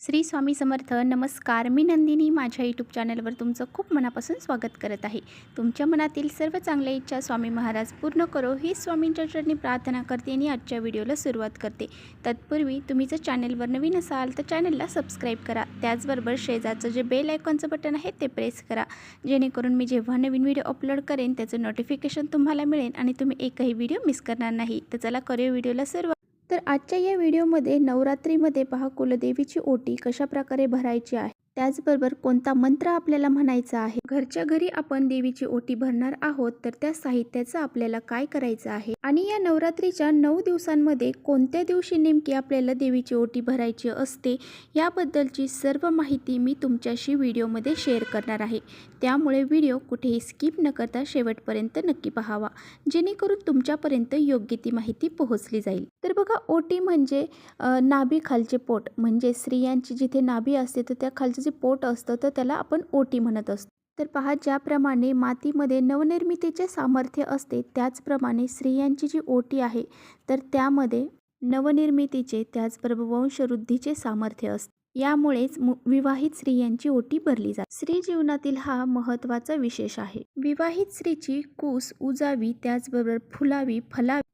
श्री स्वामी समर्थ. नमस्कार. मी नंदिनी माझ्या यूट्यूब चॅनलवर तुमचं खूप मनापासून स्वागत करत आहे. तुमच्या मनातील सर्व चांगल्या इच्छा स्वामी महाराज पूर्ण करो ही स्वामींच्या चरणी प्रार्थना करते आणि आजच्या व्हिडिओला सुरुवात करते. तत्पूर्वी तुम्ही जर चॅनलवर नवीन असाल तर चॅनलला सबस्क्राईब करा. त्याचबरोबर शेजारचं जे बेल आयकॉनचं बटन आहे ते प्रेस करा, जेणेकरून मी जेव्हा नवीन व्हिडिओ अपलोड करेन त्याचं नोटिफिकेशन तुम्हाला मिळेल आणि तुम्ही एकही व्हिडिओ मिस करणार नाही. तर चला करूया व्हिडिओला सुरुवात. तर आजच्या या व्हिडिओमध्ये नवरात्रीमध्ये पहा कुलदेवीची ओटी कशा प्रकारे भरायची आहे, त्याचबरोबर कोणता मंत्र आपल्याला म्हणायचा आहे. घरच्या घरी आपण देवीची ओटी भरणार आहोत तर त्या साहित्याचं आपल्याला काय करायचं आहे आणि या नवरात्रीच्या 9 दिवसांमध्ये कोणत्या दिवशी नेमकी आपल्याला देवीची ओटी भरायची असते याबद्दलची सर्व माहिती मी तुमच्याशी व्हिडिओमध्ये शेअर करणार आहे. त्यामुळे व्हिडिओ कुठेही स्किप न करता शेवटपर्यंत नक्की पाहावा, जेणेकरून तुमच्यापर्यंत योग्य ती माहिती पोहोचली जाईल. तर बघा, ओटी म्हणजे नाभी खालचे पोट, म्हणजे स्त्रियांची जिथे नाभी असते तर त्या खालचं जे पोट असतं तर त्याला आपण ओटी म्हणत असतो. तर पहा, ज्याप्रमाणे मातीमध्ये नवनिर्मितीचे सामर्थ्य असते त्याचप्रमाणे स्त्रियांची जी ओटी आहे तर त्यामध्ये नवनिर्मितीचे त्याचबरोबर वंशवृद्धीचे सामर्थ्य असते. यामुळेच विवाहित स्त्रियांची ओटी भरली जाते. स्त्री जीवनातील हा महत्त्वाचा विशेष आहे. विवाहित स्त्रीची कूस उजावी त्याचबरोबर फुलावी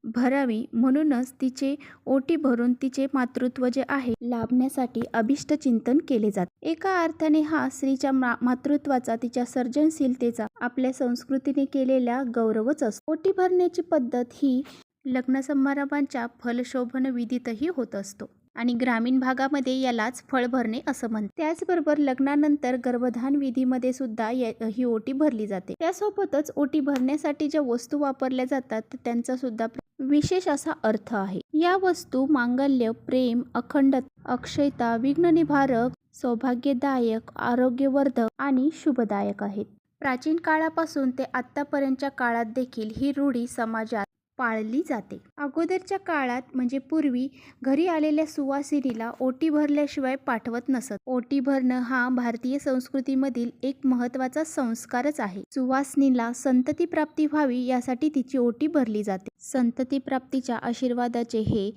भरावी म्हणूनच तिचे ओटी भरून तिचे मातृत्व जे आहे लाभण्यासाठी अभिष्ट चिंतन केले जाते. एका अर्थाने हा स्त्रीच्या मातृत्वाचा, तिच्या सर्जनशीलतेचा, आपल्या संस्कृतीने केलेला गौरवच असतो. ओटी भरण्याची पद्धत ही लग्न समारंभांच्या फलशोभन विधीतही होत असतो आणि ग्रामीण भागामध्ये यालाच फळ भरणे असं म्हणतात. त्याचबरोबर लग्नानंतर गर्भधान विधीमध्ये सुद्धा ही ओटी भरली जाते. त्यासोबतच ओटी भरण्यासाठी ज्या वस्तू वापरल्या जातात त्यांचा सुद्धा विशेष असा अर्थ आहे. या वस्तू मांगल्य, प्रेम, अखंडता, अक्षयता, विघ्न निवारक, सौभाग्यदायक, आरोग्यवर्धक आणि शुभदायक आहेत. प्राचीन काळापासून ते आतापर्यंतच्या काळात देखील ही रूढी समाजात पाळली जाते. अगोदरच्या काळात म्हणजे पूर्वी घरी आलेल्या सुवासिनीला ओटी भरल्याशिवाय पाठवत नसत. ओटी भरणं हा भारतीय संस्कृतीमधील एक महत्त्वाचा संस्कारच आहे. सुवासिनीला संतती प्राप्ती व्हावी यासाठी तिची ओटी भरली जाते. संतती प्राप्तीच्या आशीर्वादाचे हे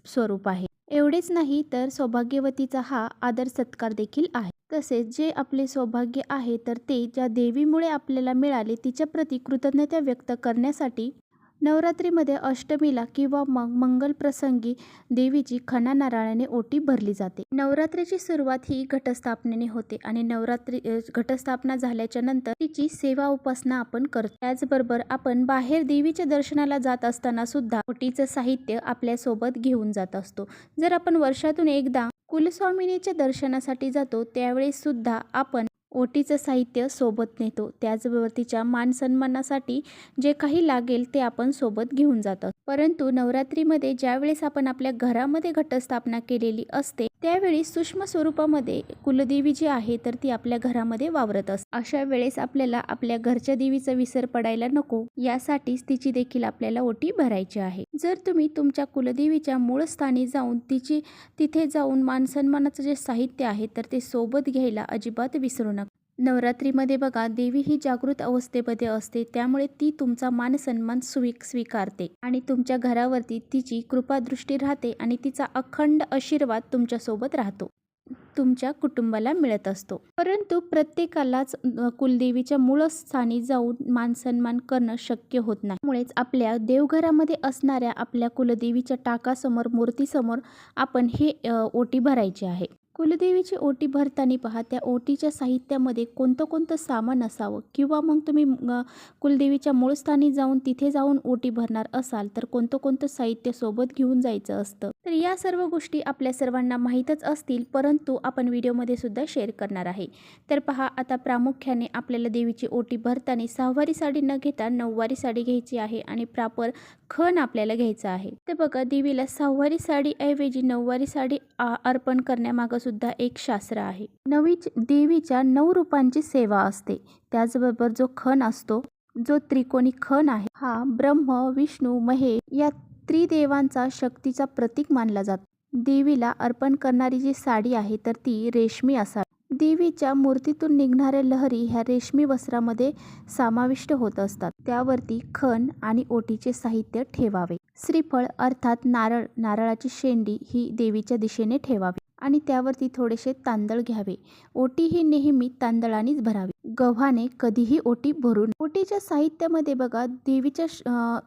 स्वरूप आहे. एवढेच नाही तर सौभाग्यवतीचा हा आदर सत्कार देखील आहे. तसेच जे आपले सौभाग्य आहे तर ते ज्या देवीमुळे आपल्याला मिळाले तिच्या प्रती कृतज्ञता व्यक्त करण्यासाठी नवरात्रीमध्ये अष्टमीला किंवा मग मंगल प्रसंगी देवीची खणा नारळाने ओटी भरली जाते. नवरात्रीची सुरुवात ही घटस्थापनेने होते आणि घटस्थापना झाल्याच्या नंतर तिची सेवा उपासना आपण करतो. त्याचबरोबर आपण बाहेर देवीच्या दर्शनाला जात असताना सुद्धा ओटीचं साहित्य आपल्या सोबत घेऊन जात असतो. जर आपण वर्षातून एकदा कुलस्वामिनीच्या दर्शनासाठी जातो त्यावेळेस सुद्धा आपण ओटीचं साहित्य सोबत नेतो. त्याचबरोबर तिच्या मान सन्मानासाठी जे काही लागेल ते आपण सोबत घेऊन जातो. परंतु नवरात्रीमध्ये ज्यावेळेस आपण आपल्या घरामध्ये घटस्थापना केलेली असते त्यावेळी सूक्ष्म स्वरूपामध्ये कुलदेवी जी आहे तर ती आपल्या घरामध्ये वावरत असते. अशा वेळेस आपल्याला आपल्या घरच्या देवीचा विसर पडायला नको यासाठीच तिची देखील आपल्याला ओटी भरायची आहे. जर तुम्ही तुमच्या कुलदेवीच्या मूळ स्थानी जाऊन तिथे जाऊन मान सन्मानाचं जे साहित्य आहे तर ते सोबत घ्यायला अजिबात विसरू नका. नवरात्रीमध्ये बघा, देवी ही जागृत अवस्थेमध्ये असते, त्यामुळे ती तुमचा मान सन्मान स्वीकारते आणि तुमच्या घरावरती तिची कृपादृष्टी राहते आणि तिचा अखंड आशीर्वाद तुमच्यासोबत राहतो, तुमच्या कुटुंबाला मिळत असतो. परंतु प्रत्येकालाच कुलदेवीच्या मूळ स्थानी जाऊन मान सन्मान करणं शक्य होत नाही. त्यामुळेच आपल्या देवघरामध्ये असणाऱ्या आपल्या कुलदेवीच्या टाकासमोर, मूर्तीसमोर आपण हे ओटी भरायची आहे. कुलदेवीची ओटी भरताना पहा, त्या ओटीच्या साहित्यामध्ये कोणतं सामान असावं किंवा मग तुम्ही कुलदेवीच्या मूळ स्थानी जाऊन तिथे जाऊन ओटी भरणार असाल तर कोणतं साहित्य सोबत घेऊन जायचं असतं. तर या सर्व गोष्टी आपल्या सर्वांना माहीतच असतील, परंतु आपण व्हिडिओमध्ये सुद्धा शेअर करणार आहे. तर पहा, आता प्रामुख्याने आपल्याला देवीची ओटी भरताना सहावारी साडी न घेता नऊवारी साडी घ्यायची आहे आणि प्रॉपर खण आपल्याला घ्यायचा आहे. तर बघा, देवीला सहावारी साडी ऐवजी नऊवारी साडी अर्पण करण्यामागं सुद्धा एक शास्त्र आहे. देवीच्या 9 रूपांची सेवा असते. त्याचबरोबर जो खण असतो, जो त्रिकोणी खण आहे, हा ब्रह्म, विष्णू, महेश या त्रिदेवांचा शक्तीचा प्रतीक मानला जातो. देवीला अर्पण करणारी जी साडी आहे तर ती रेशमी असावी. देवीच्या मूर्तीतून निघणाऱ्या लहरी ह्या रेशमी वस्त्रामध्ये समाविष्ट होत असतात. त्यावरती खण आणि ओटीचे साहित्य ठेवावे. श्रीफळ अर्थात नारळाची शेंडी ही देवीच्या दिशेने ठेवावी. आणि त्यावरती थोडेसे तांदळ घ्यावे. ओटी ही नेहमी तांदळानेच भरावी, गव्हाने कधीही ओटी भरू नये. ओटीच्या साहित्यामध्ये बघा, देवीच्या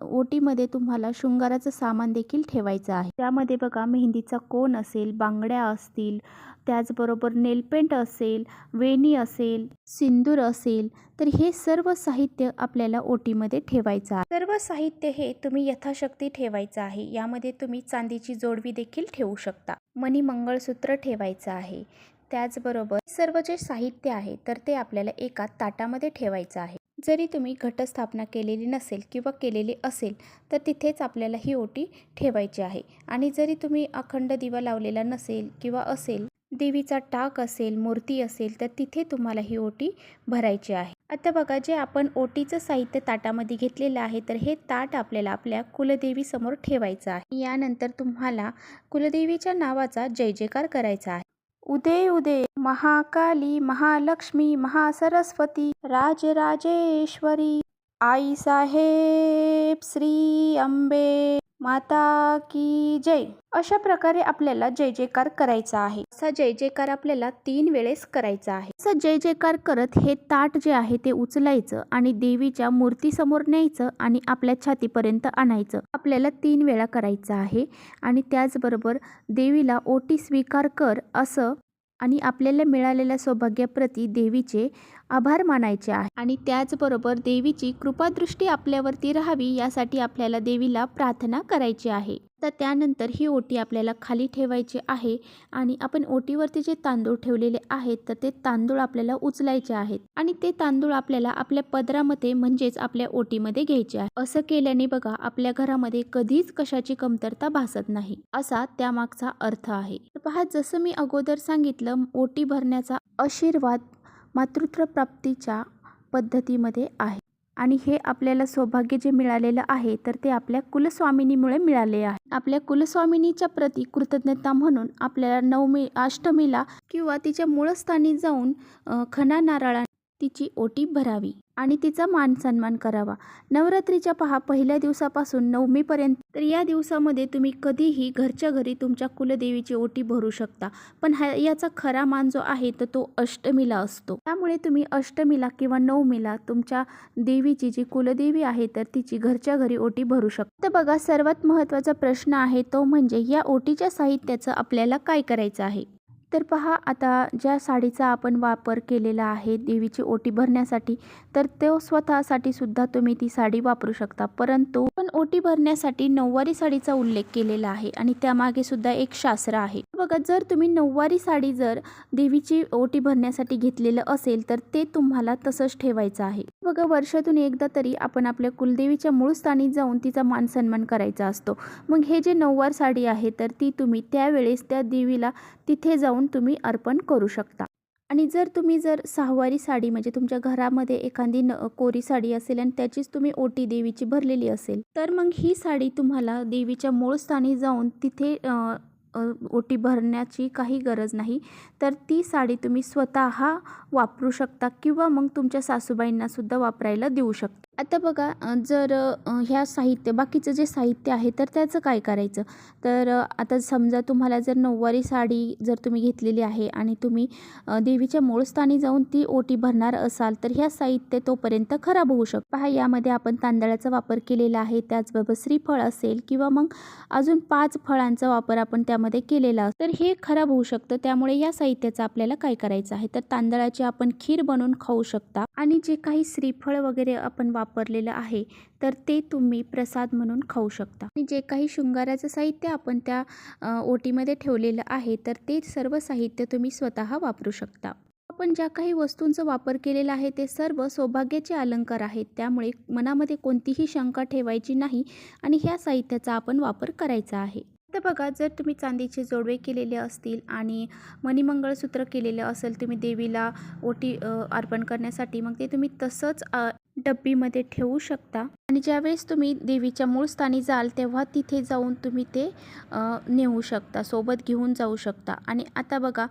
ओटीमध्ये तुम्हाला शृंगाराचं सामान देखील ठेवायचं आहे. त्यामध्ये बघा, मेहंदीचा कोन असेल, बांगड्या असतील, त्याचबरोबर नेलपेंट असेल, वेणी असेल, सिंदूर असेल, तर हे सर्व साहित्य आपल्याला ओटीमध्ये ठेवायचं आहे. सर्व साहित्य हे तुम्ही यथाशक्ती ठेवायचं आहे. यामध्ये तुम्ही चांदीची जोडवी देखील ठेवू शकता. मणी मंगळसूत्र ठेवायचं आहे. त्याचबरोबर सर्व जे साहित्य आहे तर ते आपल्याला एका ताटामध्ये ठेवायचं आहे. जरी तुम्ही घटस्थापना केलेली नसेल किंवा केलेली असेल तर तिथेच आपल्याला ही ओटी ठेवायची आहे. आणि जरी तुम्ही अखंड दिवा लावलेला नसेल किंवा असेल, देवीचा टाक असेल, मूर्ती असेल, तर तिथे तुम्हाला ही ओटी भरायची आहे. आता बघा, जे आपण ओटीचं साहित्य ताटामध्ये घेतलेलं आहे तर हे ताट आपल्याला आपल्या कुलदेवी समोर ठेवायचं आहे. यानंतर तुम्हाला कुलदेवीच्या नावाचा जय जयकार करायचा आहे. उदे उदे महाकाली, महालक्ष्मी, महासरस्वती, राजराजेश्वरी, आई साहेब, श्री अंबे माता की जय, अशा प्रकारे आपल्याला जय जयकार करायचा आहे. असा जय जयकार आपल्याला 3 वेळेस करायचा आहे. असा जय जयकार करत हे ताट जे आहे ते उचलायचं आणि देवीच्या मूर्तीसमोर न्यायचं आणि आपल्या छातीपर्यंत आणायचं. आपल्याला 3 वेळा करायचं आहे. आणि त्याचबरोबर देवीला ओटी स्वीकार कर असं आणि आपल्याला मिळालेल्या सौभाग्याप्रती देवीचे आभार मानायचे आहे. आणि त्याचबरोबर देवीची कृपादृष्टी आपल्यावरती राहावी यासाठी आपल्याला देवीला प्रार्थना करायची आहे. तर त्यानंतर ही ओटी आपल्याला खाली ठेवायची आहे आणि आपण ओटीवरती जे तांदूळ ठेवलेले आहेत तर ते तांदूळ आपल्याला उचलायचे आहेत आणि ते तांदूळ आपल्याला आपल्या पदरामध्ये म्हणजेच आपल्या ओटीमध्ये घ्यायचे आहे. असं केल्याने बघा, आपल्या घरामध्ये कधीच कशाची कमतरता भासत नाही, असा त्यामागचा अर्थ आहे. तर पहा, जसं मी अगोदर सांगितलं, ओटी भरण्याचा आशीर्वाद मातृत्व प्राप्तीच्या पद्धतीमध्ये आहे. आणि हे आपल्याला सौभाग्य जे मिळालेलं आहे तर ते आपल्या कुलस्वामिनीमुळे मिळाले आहे. आपल्या कुलस्वामिनीच्या प्रती कृतज्ञता म्हणून आपल्याला अष्टमीला किंवा तिच्या मूळस्थानी जाऊन खणा नारळाने तिची ओटी भरावी आणि तिचा मान सन्मान करावा. नवरात्रीच्या पहा, पहिल्या दिवसापासून नवमीपर्यंत, तर या दिवसामध्ये तुम्ही कधीही घरच्या घरी तुमच्या कुलदेवीची ओटी भरू शकता. पण याचा खरा मान जो आहे तर तो अष्टमीला असतो. त्यामुळे तुम्ही अष्टमीला किंवा नवमीला तुमच्या देवीची जी कुलदेवी आहे तर तिची घरच्या घरी ओटी भरू शकता. तर बघा, सर्वात महत्त्वाचा प्रश्न आहे तो म्हणजे या ओटीच्या साहित्याचं आपल्याला काय करायचं आहे. तर पहा, आता ज्या साडीचा आपण वापर केलेला आहे देवीची ओटी भरण्यासाठी, तर तो स्वतःसाठी सुद्धा तुम्ही ती साडी वापरू शकता. परंतु पण ओटी भरण्यासाठी नऊवारी साडीचा उल्लेख केलेला आहे आणि त्यामागे सुद्धा एक शास्त्र आहे. बघा, जर तुम्ही नऊवारी साडी जर देवीची ओटी भरण्यासाठी घेतलेलं असेल तर ते तुम्हाला तसंच ठेवायचं आहे. बघा, वर्षातून एकदा तरी आपण आपल्या कुलदेवीच्या मूळ स्थानी जाऊन तिचा मान सन्मान करायचा असतो. मग हे जे नऊवार साडी आहे तर ती तुम्ही त्यावेळेस त्या देवीला तिथे जाऊन तुम्ही अर्पण करू शकता. आणि जर तुम्ही सहावारी साडी म्हणजे तुमच्या घरामध्ये एखादी कोरी साडी असेल आणि त्याचीच तुम्ही ओटी देवीची भरलेली असेल तर मग ही साडी तुम्हाला देवीच्या मूळ स्थानी जाऊन तिथे ओटी भरण्याची काही गरज नाही. तर ती साडी तुम्ही स्वतः वापरू शकता किंवा मग तुमच्या सासूबाईंना सुद्धा वापरायला देऊ शकता. आता बघा, जर ह्या बाकीचं जे साहित्य आहे तर त्याचं काय करायचं. तर आता समजा तुम्हाला जर नऊवारी साडी जर तुम्ही घेतलेली आहे आणि तुम्ही देवीच्या मूळ स्थानी जाऊन ती ओटी भरणार असाल तर ह्या साहित्य तोपर्यंत खराब होऊ शकतं. पहा, यामध्ये आपण तांदळाचा वापर केलेला आहे, त्याचबरोबर श्रीफळ असेल किंवा मग अजून 5 फळांचा वापर आपण त्यामध्ये केलेला तर हे खराब होऊ शकतं. त्यामुळे या साहित्याचं आपल्याला काय करायचं आहे तर तांदळाची आपण खीर बनवून खाऊ शकता आणि जे काही श्रीफळ वगैरे आपण वापरलेलं आहे तर ते तुम्ही प्रसाद म्हणून खाऊ शकता. आणि जे काही शृंगाराचं साहित्य आपण त्या ओटीमध्ये ठेवलेलं आहे तर ते सर्व साहित्य तुम्ही स्वतः वापरू शकता. आपण ज्या काही वस्तूंचा वापर केलेला आहे ते सर्व सौभाग्याचे अलंकार आहेत. त्यामुळे मनामध्ये कोणतीही शंका ठेवायची नाही आणि ह्या साहित्याचा आपण वापर करायचा आहे. तर बघा, जर तुम्ही चांदीचे जोडवे केलेले असतील आणि मणिमंगळसूत्र केलेलं असेल तुम्ही देवीला ओटी अर्पण करण्यासाठी, मग ते तुम्ही तसंच डब्बीमध्ये ठेवू शकता आणि ज्यावेळेस तुम्ही देवीच्या मूळ स्थानी जाल तेव्हा तिथे जाऊन तुम्ही ते नेऊ शकता, सोबत घेऊन जाऊ शकता। आणि आता बघा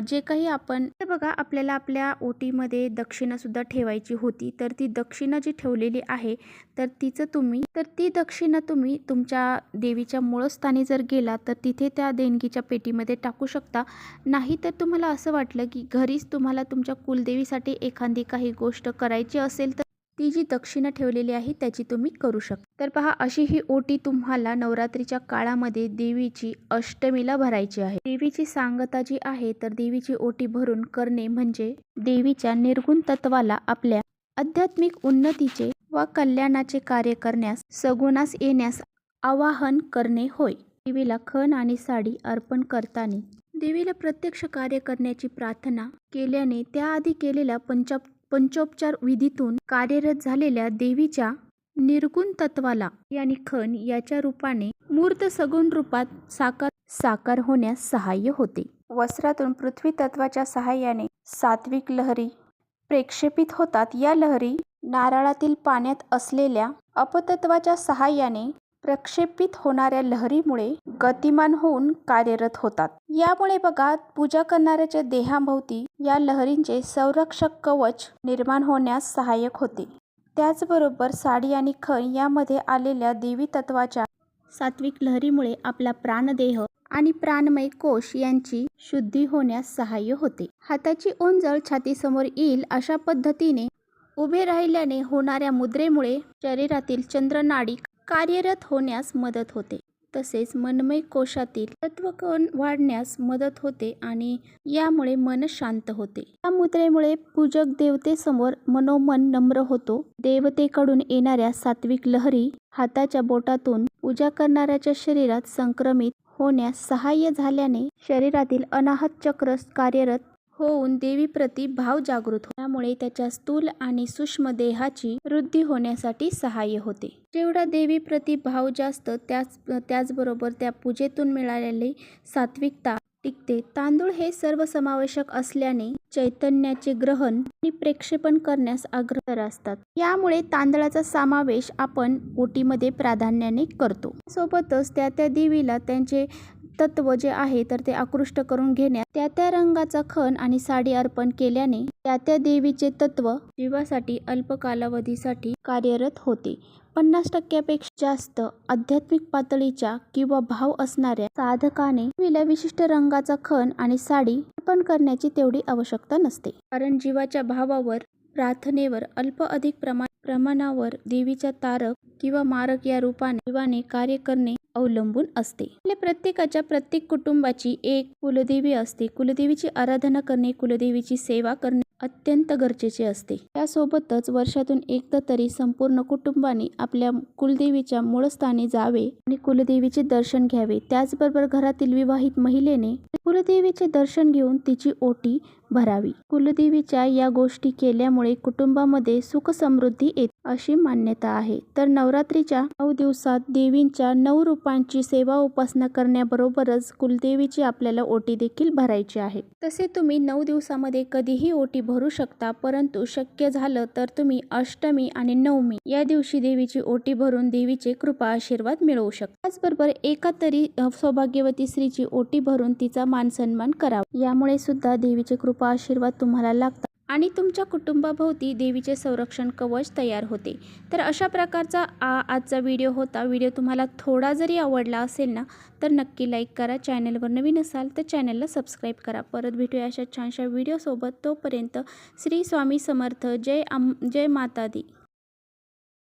जे काही आपण बघा आपल्याला आपल्या ओटीमध्ये दक्षिणासुद्धा ठेवायची होती, तर ती दक्षिणा जी ठेवलेली आहे तर ती दक्षिणा तुम्ही तुमच्या देवीच्या मूळ स्थानी जर गेला तर तिथे त्या देणगीच्या पेटीमध्ये टाकू शकता। नाही तर तुम्हाला असं वाटलं की घरीच तुम्हाला तुमच्या कुलदेवीसाठी एखादी काही गोष्ट करायची असेल तर ती जी दक्षिणा ठेवलेली आहे त्याची तुम्ही करू शकता। तर पहा अशी ही ओटी तुम्हाला नवरात्रीच्या काळामध्ये देवीची अष्टमीला भरायची आहे। देवीची सांगता जी आहे तर देवीची ओटी भरून करणे म्हणजे देवीच्या निर्गुण तत्वाला आपल्या आध्यात्मिक उन्नतीचे व कल्याणाचे कार्य करण्यास सगुणास येण्यास आवाहन करणे होय। देवीला खण आणि साडी अर्पण करताना देवीला प्रत्यक्ष कार्य करण्याची प्रार्थना केल्याने त्याआधी केलेल्या पंचोपचार विधीतून कार्यरत झालेल्या देवीच्या निर्गुण तत्वाला यानी खण याच्या रूपाने मूर्त सगुण रूपात साकार होण्यास सहाय्य होते। वस्त्रातून पृथ्वी तत्वाच्या सहाय्याने सात्विक लहरी प्रक्षेपित होतात। या लहरी नारळातील पाण्यात असलेल्या अपतत्वाच्या सहाय्याने प्रक्षेपित होणाऱ्या लहरीमुळे गतिमान होऊन कार्यरत होतात। यामुळे बघा पूजा करणाऱ्याच्या देहाभोवती या लहरींचे संरक्षक कवच निर्माण होण्यास सहाय्यक होते। त्याचबरोबर साडी आणि खण यामध्ये आलेल्या देवी तत्वाच्या सात्विक लहरीमुळे आपला प्राणदेह आणि प्राणमय कोश यांची शुद्धी होण्यास सहाय्य होते। हाताची ओंजळ छातीसमोर येईल अशा पद्धतीने उभे राहिल्याने होणाऱ्या मुद्रेमुळे शरीरातील चंद्रनाडी कार्यरत होण्यास मदत होते। तसेच मनमय कोशातील तत्वकण वाढण्यास मदत होते आणि यामुळे मन शांत होते। या मुद्रेमुळे पूजक देवतेसमोर मनोमन नम्र होतो। देवतेकडून येणाऱ्या सात्विक लहरी हाताच्या बोटातून पूजा करणाऱ्याच्या शरीरात संक्रमित होण्यास सहाय्य झाल्याने शरीरातील अनाहत चक्र कार्यरत होऊन देवीप्रती भाव जागृत होतो। त्यामुळे त्याच्या स्थूल आणि सूक्ष्म देहाची वृद्धी होण्यासाठी सहाय्य होते। जेवढा देवीप्रती भाव जास्त त्याचबरोबर त्या पूजेतून मिळालेली सात्विकता टिकते। तांदूळ हे सर्वसमावेशक असल्याने चैतन्याचे ग्रहण आणि प्रक्षेपण करण्यास अग्रसर असतात। यामुळे तांदळाचा समावेश आपण ओटीमध्ये प्राधान्याने करतो। सोबतच त्या देवीला त्यांचे तत्व जे आहे तर ते आकृष्ट करून घेण्यास त्या रंगाचा खण आणि साडी अर्पण केल्याने त्या देवीचे तत्व जीवासाठी अल्प कालावधीसाठी कार्यरत होते। 50% जास्त आध्यात्मिक पातळीच्या किंवा भाव असणाऱ्या साधकाने देवीला विशिष्ट रंगाचा खण आणि साडी अर्पण करण्याची तेवढी आवश्यकता नसते। कारण जीवाच्या भावावर प्रार्थनेवर अल्प अधिक प्रमाणावर देवीच्या तारक किंवा मारक या रूपाने जीवाने कार्य करणे अवलंबून असते। आपल्या प्रत्येकाच्या प्रत्येक कुटुंबाची एक कुलदेवी असते। कुलदेवीची आराधना करणे, कुलदेवीची सेवा करणे अत्यंत गरजेचे असते। त्यासोबतच वर्षातून एकदा तरी संपूर्ण कुटुंबाने आपल्या कुलदेवीच्या मूळ स्थानी जावे आणि कुलदेवीचे दर्शन घ्यावे। त्याचबरोबर घरातील विवाहित महिलेने कुलदेवीचे दर्शन घेऊन तिची ओटी भरावी। कुलदेवीच्या या गोष्टी केल्यामुळे कुटुंबामध्ये सुख समृद्धी येते अशी मान्यता आहे। तर नवरात्रीच्या 9 दिवसात देवींच्या 9 रूपांची सेवा उपासना करण्याबरोबरच कुलदेवीची आपल्याला ओटी देखील भरायची आहे। तसे तुम्ही 9 दिवसामध्ये कधीही ओटी भरू शकता, परंतु शक्य झालं तर तुम्ही अष्टमी आणि नवमी या दिवशी देवीची ओटी भरून देवीचे कृपा आशीर्वाद मिळवू शकता। त्याचबरोबर एका तरी सौभाग्यवती स्त्रीची ओटी भरून तिचा मान सन्मान करावा। यामुळे सुद्धा देवीचे कृपा आशीर्वाद तुम्हाला लागतात आणि तुमच्या कुटुंबाभोवती देवीचे संरक्षण कवच तयार होते। तर अशा प्रकारचा आजचा व्हिडिओ होता। व्हिडिओ तुम्हाला थोडा जरी आवडला असेल ना तर नक्की लाईक करा। चॅनलवर नवीन असाल तर चॅनलला सबस्क्राईब करा। परत भेटूया अशा छानशा व्हिडिओसोबत। तोपर्यंत श्री स्वामी समर्थ। जय माता दी।